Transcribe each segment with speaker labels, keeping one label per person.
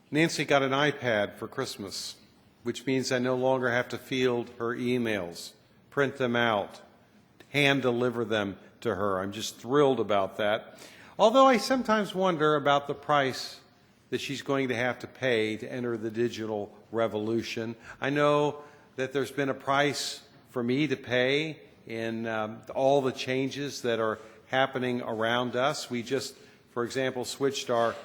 Speaker 1: Nancy got an iPad for Christmas, which means I no longer have to field her emails, print them out, hand deliver them to her. I'm just thrilled about that. Although I sometimes wonder about the price that she's going to have to pay to enter the digital revolution. I know that there's been a price for me to pay in all the changes that are happening around us. We just, for example, switched our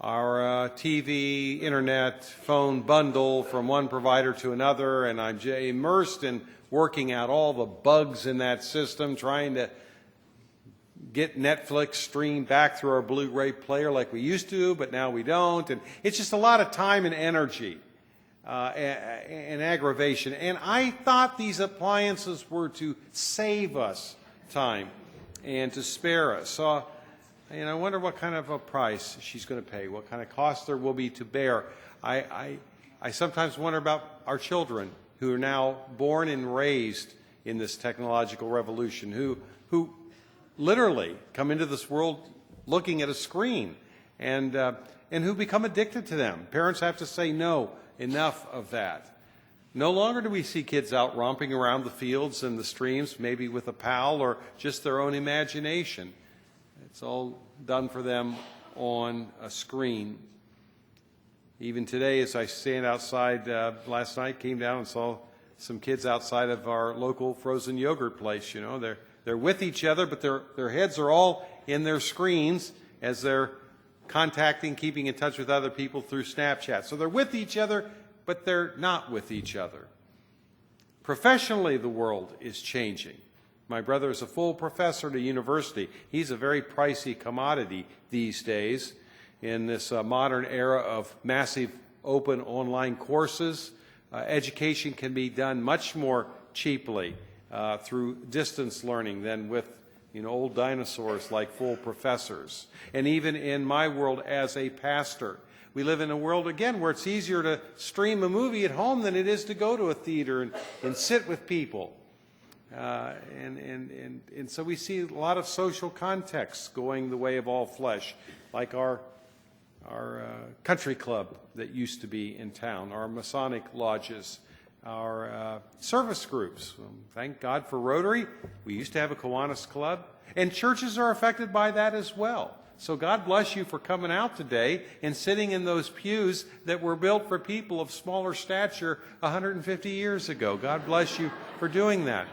Speaker 1: TV, internet, phone bundle from one provider to another, and I'm immersed in working out all the bugs in that system, trying to get Netflix streamed back through our Blu-ray player like we used to, but now we don't. And it's just a lot of time and energy and aggravation. And I thought these appliances were to save us time and to spare us. So, and I wonder what kind of a price she's going to pay, what kind of cost there will be to bear. I sometimes wonder about our children who are now born and raised in this technological revolution, who literally come into this world looking at a screen and who become addicted to them. Parents have to say, no, enough of that. No longer do we see kids out romping around the fields and the streams, maybe with a pal or just their own imagination. It's all done for them on a screen. Even today, as I stand outside last night, came down and saw some kids outside of our local frozen yogurt place. You know, they're with each other, but their heads are all in their screens as they're contacting, keeping in touch with other people through Snapchat. So they're with each other, but they're not with each other. Professionally, the world is changing. My brother is a full professor at a university. He's a very pricey commodity these days in this modern era of massive open online courses. Education can be done much more cheaply through distance learning than with old dinosaurs like full professors. And even in my world as a pastor, we live in a world, again, where it's easier to stream a movie at home than it is to go to a theater and sit with people. And so we see a lot of social contexts going the way of all flesh, like our country club that used to be in town, our Masonic lodges, our service groups. Thank God for Rotary. We used to have a Kiwanis Club. And churches are affected by that as well. So God bless you for coming out today and sitting in those pews that were built for people of smaller stature 150 years ago. God bless you for doing that.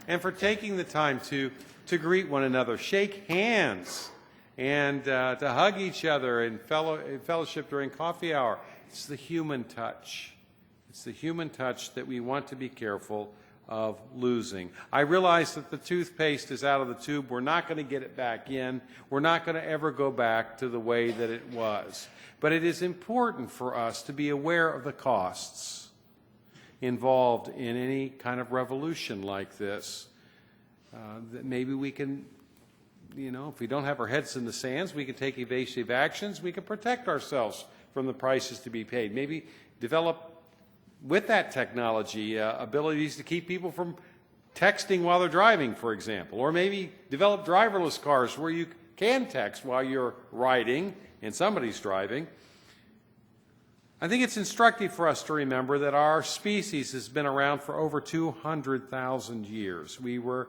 Speaker 1: And for taking the time to greet one another, shake hands, and to hug each other in fellowship during coffee hour. It's the human touch. It's the human touch that we want to be careful of losing. I realize that the toothpaste is out of the tube. We're not going to get it back in. We're not going to ever go back to the way that it was. But it is important for us to be aware of the costs involved in any kind of revolution like this. That maybe we can, if we don't have our heads in the sands, we can take evasive actions. We can protect ourselves from the prices to be paid. Maybe develop with that technology abilities to keep people from texting while they're driving, for example. Or maybe develop driverless cars where you can text while you're riding and somebody's driving. I think it's instructive for us to remember that our species has been around for over 200,000 years. We were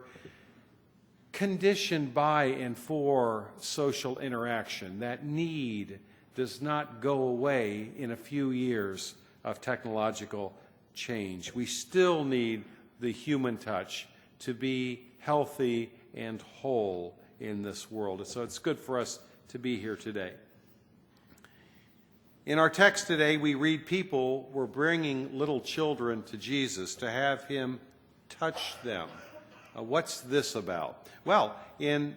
Speaker 1: conditioned by and for social interaction. That need does not go away in a few years of technological change. We still need the human touch to be healthy and whole in this world. And so it's good for us to be here today. In our text today, we read people were bringing little children to Jesus to have him touch them. What's this about? Well, in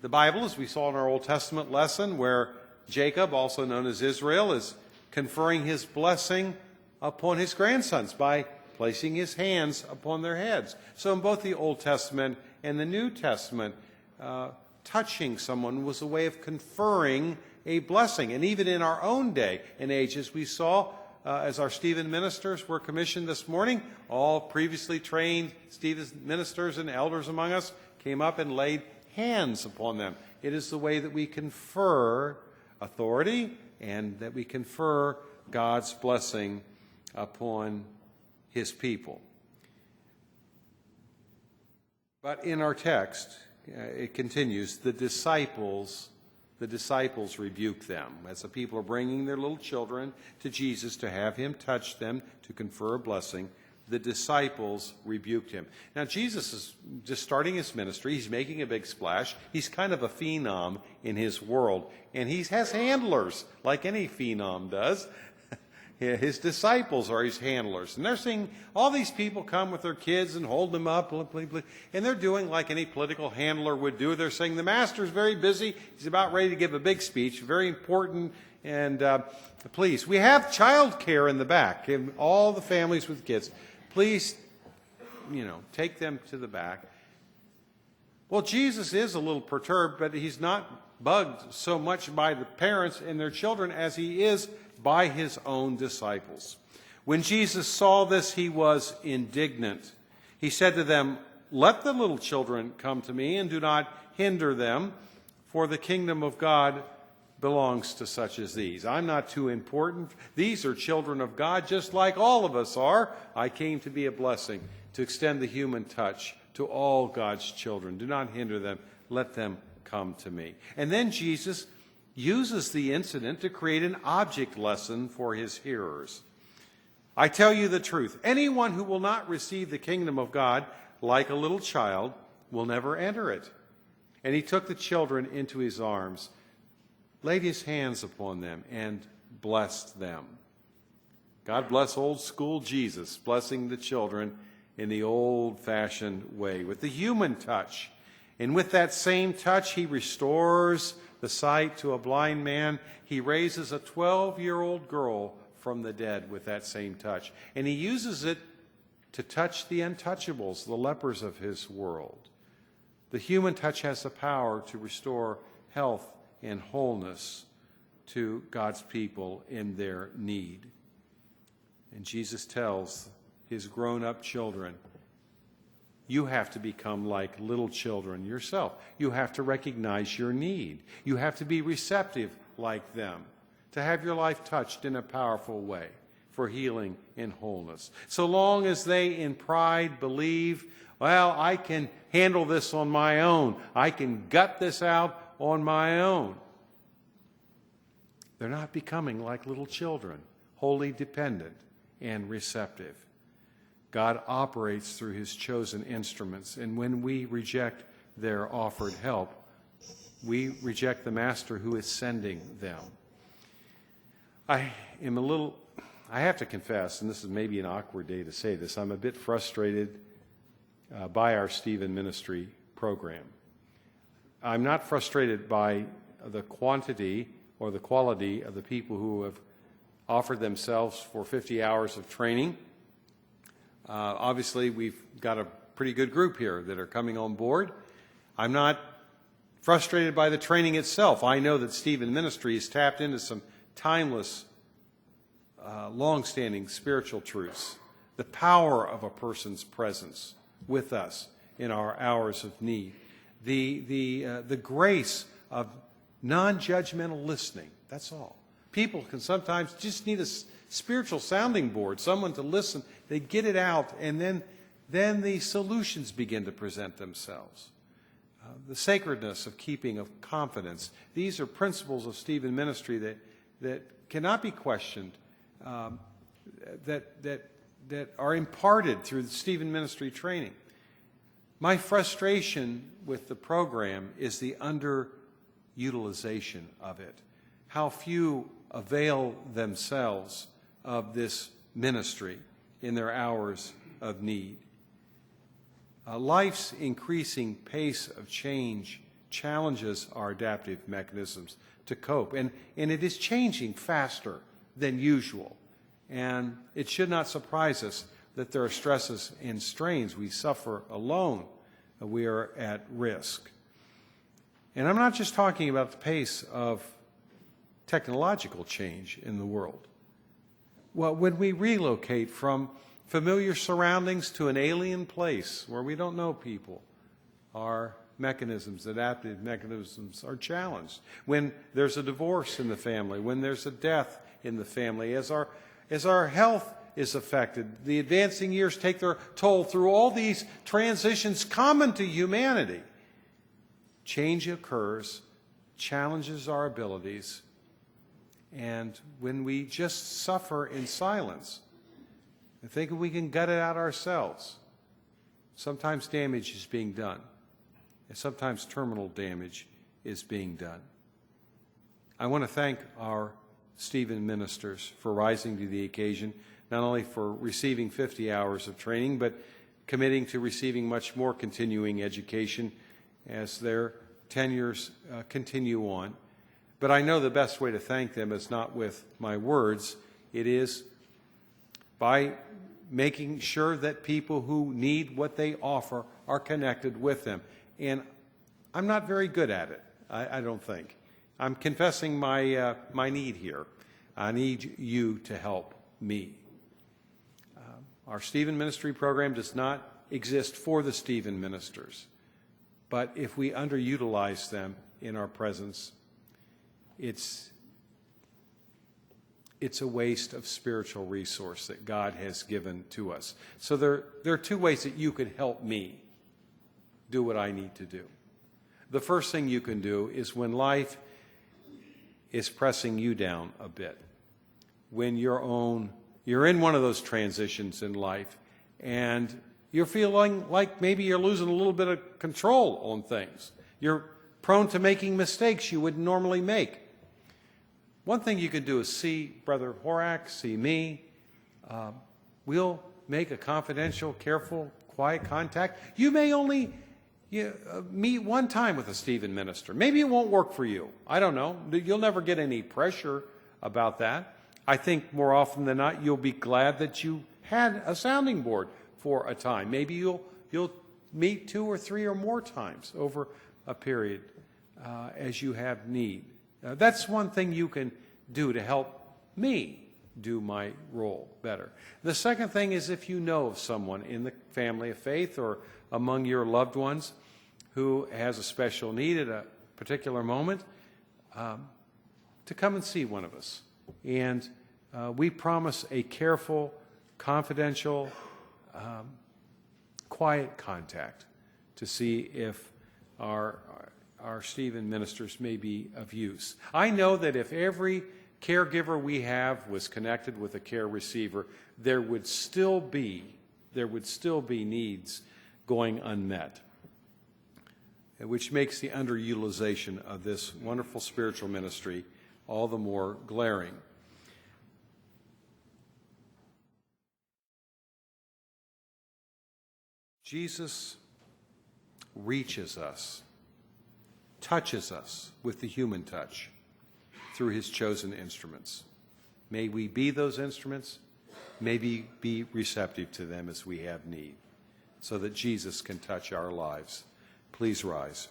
Speaker 1: the Bible, as we saw in our Old Testament lesson, where Jacob, also known as Israel, is conferring his blessing upon his grandsons by placing his hands upon their heads. So in both the Old Testament and the New Testament, touching someone was a way of conferring a blessing. And even in our own day and age, as we saw, as our Stephen ministers were commissioned this morning, all previously trained Stephen ministers and elders among us came up and laid hands upon them. It is the way that we confer authority and that we confer God's blessing upon his people. But in our text, it continues, the disciples rebuke them. As the people are bringing their little children to Jesus to have him touch them, to confer a blessing, the disciples rebuked him. Now, Jesus is just starting his ministry. He's making a big splash. He's kind of a phenom in his world. And he has handlers, like any phenom does. His disciples are his handlers. And they're seeing all these people come with their kids and hold them up. And they're doing like any political handler would do. They're saying, the master's very busy. He's about ready to give a big speech, very important. And please, we have child care in the back. And all the families with kids, please, take them to the back. Well, Jesus is a little perturbed, but he's not bugged so much by the parents and their children as he is by his own disciples. When Jesus saw this, he was indignant. He said to them, "Let the little children come to me, and do not hinder them, for the kingdom of God belongs to such as these." I'm not too important. These are children of God, just like all of us are. I came to be a blessing, to extend the human touch to all God's children. Do not hinder them. Let them come to me. And then Jesus uses the incident to create an object lesson for his hearers. I tell you the truth. Anyone who will not receive the kingdom of God like a little child will never enter it. And he took the children into his arms, laid his hands upon them, and blessed them. God bless old school Jesus, blessing the children in the old-fashioned way, with the human touch. And with that same touch, he restores the sight to a blind man. He raises a 12-year-old girl from the dead with that same touch. And he uses it to touch the untouchables, the lepers of his world. The human touch has the power to restore health and wholeness to God's people in their need. And Jesus tells his grown-up children, you have to become like little children yourself. You have to recognize your need. You have to be receptive like them, to have your life touched in a powerful way for healing and wholeness. So long as they in pride believe, well, I can handle this on my own. I can gut this out on my own. They're not becoming like little children, wholly dependent and receptive. God operates through his chosen instruments, and when we reject their offered help, we reject the master who is sending them. I have to confess, and this is maybe an awkward day to say this, I'm a bit frustrated by our Stephen Ministry program. I'm not frustrated by the quantity or the quality of the people who have offered themselves for 50 hours of training. Obviously, we've got a pretty good group here that are coming on board. I'm not frustrated by the training itself. I know that Stephen Ministry has tapped into some timeless, long-standing spiritual truths. The power of a person's presence with us in our hours of need. The grace of non-judgmental listening. That's all. People can sometimes just need a spiritual sounding board, someone to listen. They get it out, and then the solutions begin to present themselves. The sacredness of keeping of confidence. These are principles of Stephen Ministry that cannot be questioned, that are imparted through the Stephen Ministry training. My frustration with the program is the underutilization of it. How few avail themselves of this ministry in their hours of need. Life's increasing pace of change challenges our adaptive mechanisms to cope, and it is changing faster than usual. And it should not surprise us that there are stresses and strains. We suffer alone. We are at risk. And I'm not just talking about the pace of technological change in the world. Well, when we relocate from familiar surroundings to an alien place where we don't know people, our mechanisms, adaptive mechanisms, are challenged. When there's a divorce in the family, when there's a death in the family, as our health is affected, the advancing years take their toll through all these transitions common to humanity. Change occurs, challenges our abilities, and when we just suffer in silence and think we can gut it out ourselves, sometimes damage is being done, and sometimes terminal damage is being done. I want to thank our Stephen ministers for rising to the occasion, not only for receiving 50 hours of training, but committing to receiving much more continuing education as their tenures continue on. But I know the best way to thank them is not with my words. It is by making sure that people who need what they offer are connected with them. And I'm not very good at it, I don't think. I'm confessing my need here. I need you to help me. Our Stephen Ministry program does not exist for the Stephen ministers. But if we underutilize them in our presence, it's a waste of spiritual resource that God has given to us. So there are two ways that you can help me do what I need to do. The first thing you can do is when life is pressing you down a bit, when you're in one of those transitions in life and you're feeling like maybe you're losing a little bit of control on things. You're prone to making mistakes you wouldn't normally make. One thing you can do is see Brother Horak, see me. We'll make a confidential, careful, quiet contact. You may only meet one time with a Stephen minister. Maybe it won't work for you. I don't know. You'll never get any pressure about that. I think more often than not, you'll be glad that you had a sounding board for a time. Maybe you'll meet 2 or 3 or more times over a period as you have need. That's one thing you can do to help me do my role better. The second thing is if you know of someone in the family of faith or among your loved ones who has a special need at a particular moment, to come and see one of us. And we promise a careful, confidential, quiet contact to see if our Stephen ministers may be of use. I know that if every caregiver we have was connected with a care receiver, there would still be needs going unmet, which makes the underutilization of this wonderful spiritual ministry all the more glaring. Jesus reaches us, touches us with the human touch through his chosen instruments. May we be those instruments. May we be receptive to them as we have need, so that Jesus can touch our lives. Please rise.